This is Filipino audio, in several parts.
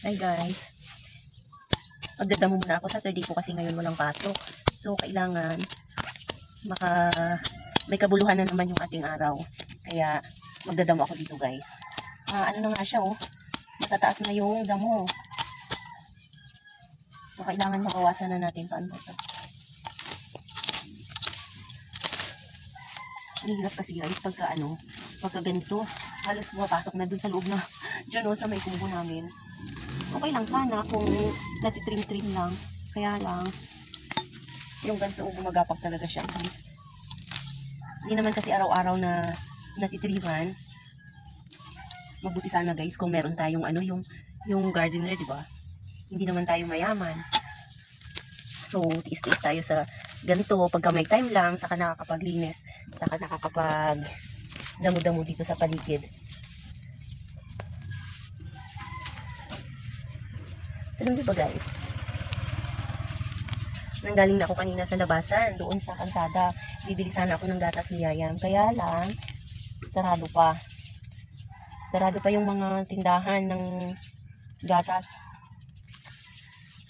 Hi guys, magdadamo muna ako. Saturday po kasi ngayon walang pasok. So kailangan may kabuluhan na naman yung ating araw. Kaya magdadamo ako dito guys. Ano na nga siya oh, matataas na yung damo. So kailangan mabawasan na natin. Paano ba ito? Hirap kasi guys pagka ganito, halos pumapasok na dun sa loob na dyan oh, sa may kubo namin. Okay lang sana kung natitrim-trim lang. Kaya lang, yung ganito gumagapag talaga siya. Guys. Hindi naman kasi araw-araw na natitriman. Mabuti sana guys kung meron tayong yung gardener, di ba? Hindi naman tayo mayaman. So, tiis-tiis tayo sa ganito. Pagka may time lang, saka nakakapaglinis, saka nakakapag damo-damo dito sa paligid. Alam niyo ba guys? Nanggaling na ako kanina sa labasan, doon sa kalsada. Bibili sana ako ng gatas ni Yayam. Kaya lang, sarado pa. Sarado pa yung mga tindahan ng gatas.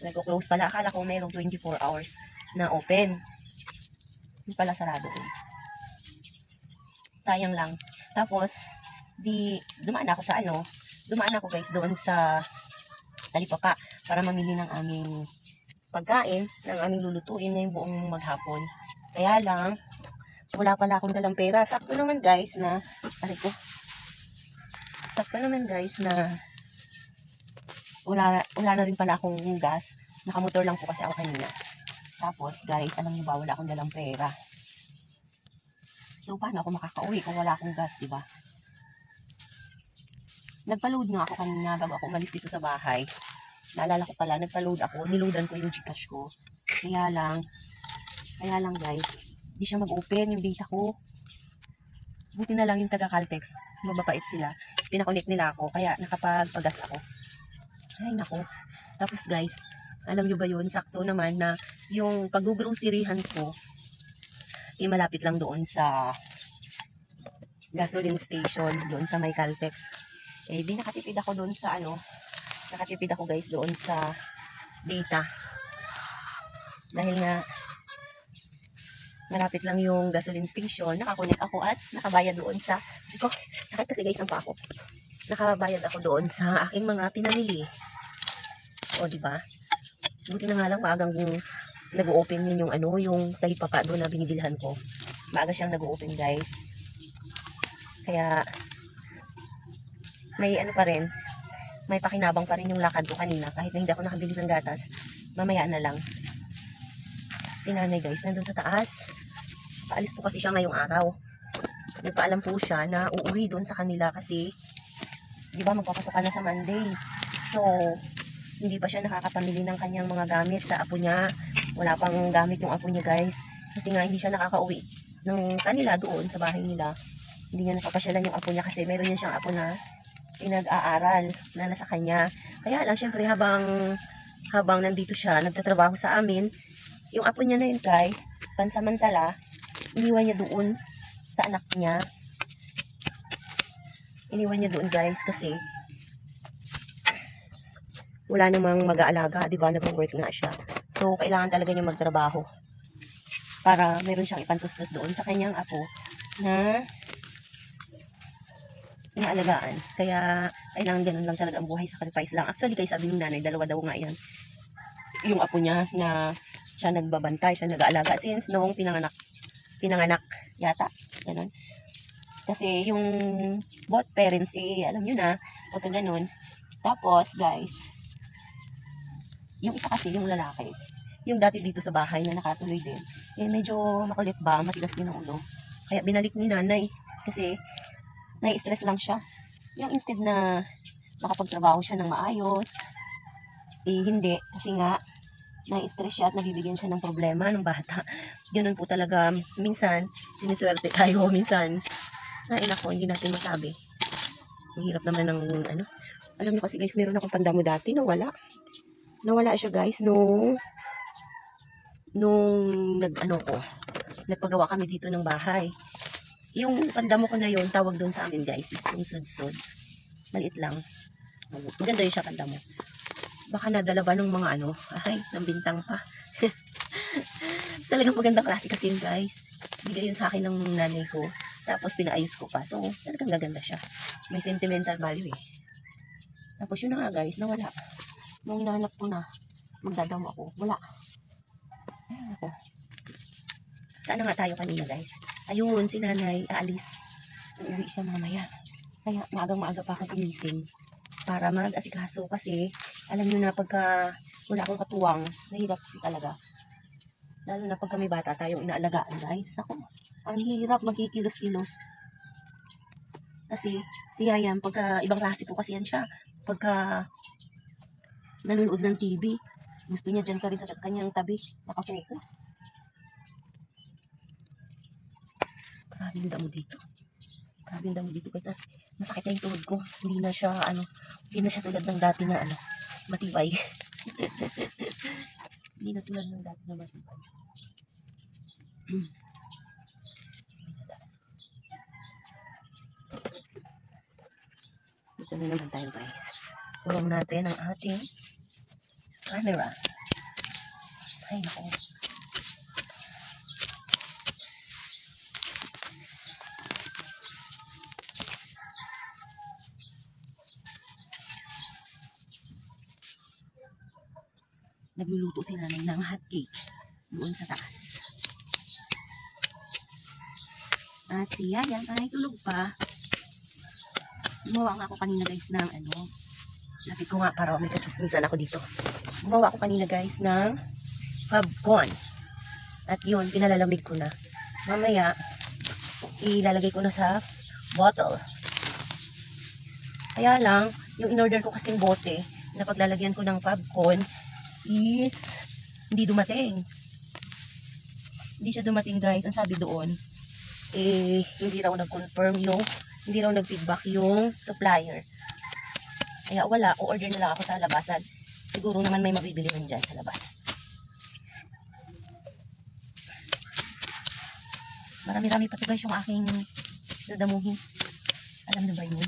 Nag-close pala. Akala ko mayroong 24 hours na open. Hindi pala sarado eh. Sayang lang. Tapos, dumaan ako sa dumaan ako guys doon sa Talipapa para mamili ng aming pagkain, ng aming lulutuin ngayong buong maghapon. Kaya lang, wala pala akong dalang pera. Sakto naman guys na, wala na rin pala akong gas. Nakamotor lang po kasi ako kanina. Tapos guys, alam niyo ba, wala akong dalang pera. So, paano ako makakauwi kung wala akong gas, diba? Nagpa-load nga ako kanina bago ako umalis dito sa bahay. Naalala ko pala, nagpa-load ako. Niloadan ko yung Gcash ko. Kaya lang guys, di siya mag-open yung data ko. Buti na lang yung taga-Caltex. Mababait sila. Pinakonect nila ako, kaya nakapagpagas ako. Ay, naku. Tapos guys, alam nyo ba yun? Sakto naman na yung pag-groceryhan ko, malapit lang doon sa gasoline station, doon sa may Caltex. Di nakatipid ako doon sa nakatipid ako guys doon sa data. Dahil nga malapit lang yung gasoline station, nakakonect ako at nakabayad doon sa sakit kasi guys ang pa ako. Nakabayad ako doon sa aking mga pinamili. O diba? Buti na nga lang maagang nag-open yun yung Talipapa doon na binibilhan ko. Maaga siyang nag-open guys. Kaya may pa rin, may pakinabang pa rin yung lakad ko kanina kahit na hindi ako nakabili ng gatas. Mamaya na lang. Si nanay guys, nandun sa taas. Paalis po kasi siya ngayong araw. Nagpaalam po siya na uuwi doon sa kanila kasi di ba magpapasok ka na sa Monday. So, hindi pa siya nakakapamili ng kanyang mga gamit sa apo niya. Wala pang gamit yung apo niya guys. Kasi nga hindi siya nakakauwi ng kanila doon sa bahay nila. Hindi niya napapasyalan yung apo niya kasi meron yan siyang apo na pinag-aaral na nasa kanya. Kaya lang syempre habang nandito siya, nagtatrabaho sa amin, yung apo niya na yun guys, pansamantala, iniwan niya doon sa anak niya. Iniwan niya doon guys kasi wala namang mag-aalaga, di ba? Nag-work nga siya. So, kailangan talaga niya magtrabaho para meron siyang ipantustos doon sa kanyang apo na inaalagaan. Kaya, kailangan ganun lang talaga ang buhay, sacrifice lang. Actually, guys, sabi ng nanay, dalawa daw nga yan. Yung apo niya na siya nagbabantay, siya nag-aalaga since noong pinanganak yata. Ganun. Kasi yung both parents, alam nyo na, pagka ganun. Tapos, guys, yung isa kasi, yung lalaki, yung dati dito sa bahay na nakatuloy din, medyo makulit ba, matigas din ang ulo. Kaya binalik ni nanay kasi nai-stress lang siya. Yung instead na makapagtrabaho siya ng maayos, hindi. Kasi nga, nai-stress siya at nabibigyan siya ng problema ng bata. Ganun po talaga. Minsan, siniswerte tayo. Minsan, nako, hindi natin masabi. Mahirap naman ng Alam niyo kasi guys, meron akong pandamo dati, nawala. Nawala siya guys nung nagpagawa kami dito ng bahay. Yung pandamo ko na yun, tawag doon sa amin guys, is yung sudsud. Maliit lang. Maganda yun siya pandamo. Baka nadala ba ng mga ano, ay, ng bintang pa. Talagang magandang klase kasi yun guys. Bigay yun sa akin ng nanay ko. Tapos pinaayos ko pa. So, talagang gaganda siya. May sentimental value eh. Tapos yun na nga guys, nawala. Nung hinahanap ko na, magdadamo ako. Wala. Ayun ako. Saan na nga tayo kanina guys? Ayun, si nanay aalis. Uuwi siya mamaya. Kaya maagang-maaga pa ako gumising para mag-asikaso kasi alam nyo na pagka wala akong katuwang, mahirap talaga. Lalo na pagka may bata tayong inaalagaan guys. Ako, ang hirap magkikilos-kilos. Kasi siya yan, pagka ibang klase po kasi yan siya. Pagka nanonood ng TV, gusto niya dyan ka rin sa kanyang tabi, nakafocus. Grabe yung damo dito. Grabe yung damo dito kasi masakit na yung tuhod ko. Hindi na siya tulad ng dati na matibay. Hindi na tulad ng dati na matibay. Dito na naman tayo guys. Kulong natin ang ating camera. Ay nako. Nagluluto si nanay ng hot cake doon sa taas. At si Yayan ay tulog pa. Gumawa nga ako kanina guys ng lapit ko nga para may kachismisan ako dito. Gumawa ako kanina guys ng popcorn. At yun, pinalalamig ko na. Mamaya, ilalagay ko na sa bottle. Kaya lang, yung in-order ko kasing bote na paglalagyan ko ng popcorn is hindi dumating. Hindi siya dumating guys. Ang sabi doon, hindi raw nag-confirm hindi raw nag-feedback yung supplier. Kaya wala, o-order na lang ako sa labasan. Siguro naman may mabibili rin dyan sa labas. Marami-rami pa ito guys yung aking dadamuhin. Alam na ba yun?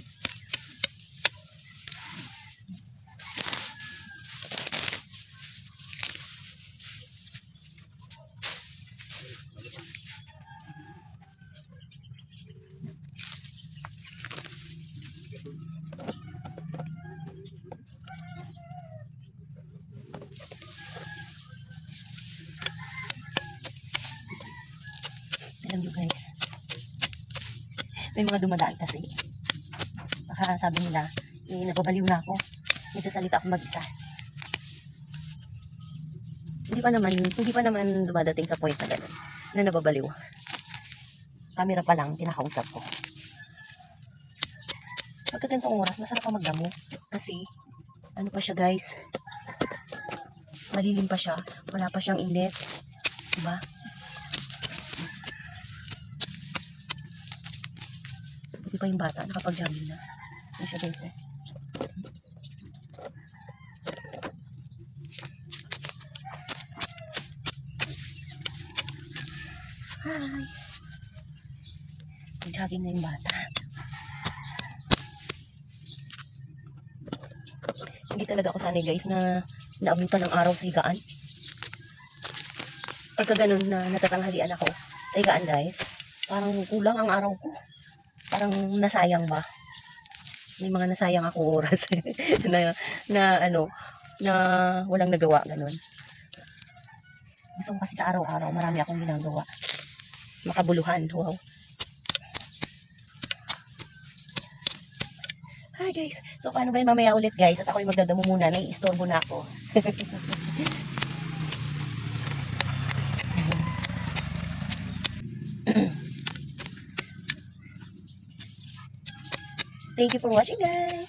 Alam nyo guys, may mga dumadaan kasi. Baka sabi nila, nababaliw na ako. Nagsasalita ako mag-isa. Hindi pa naman dumadating sa point na gano'n, na nababaliw. Camera pa lang, kinakausap ko. Pagka ganitong oras, masarap pa magdamo. Kasi, ano pa siya guys, malilim pa siya, wala pa siyang init. Diba? Buti pa yung bata, nakapag-jamming na. Ano siya guys Hi! Nag-jogging na yung bata. Hindi talaga ako sanay guys na naabutan ng araw sa higaan. Pagka ganun na natatanghalian ako sa higaan guys, parang kulang ang araw ko. Parang nasayang ba? May mga nasayang ako oras na walang nagawa ganun. Gusto ko kasi sa araw-araw marami akong ginagawa. Makabuluhan, wow. Hi guys, so paano ba yun mamaya ulit guys? At ako'y magdadamo muna, nai-istorbo na ako. Thank you for watching guys.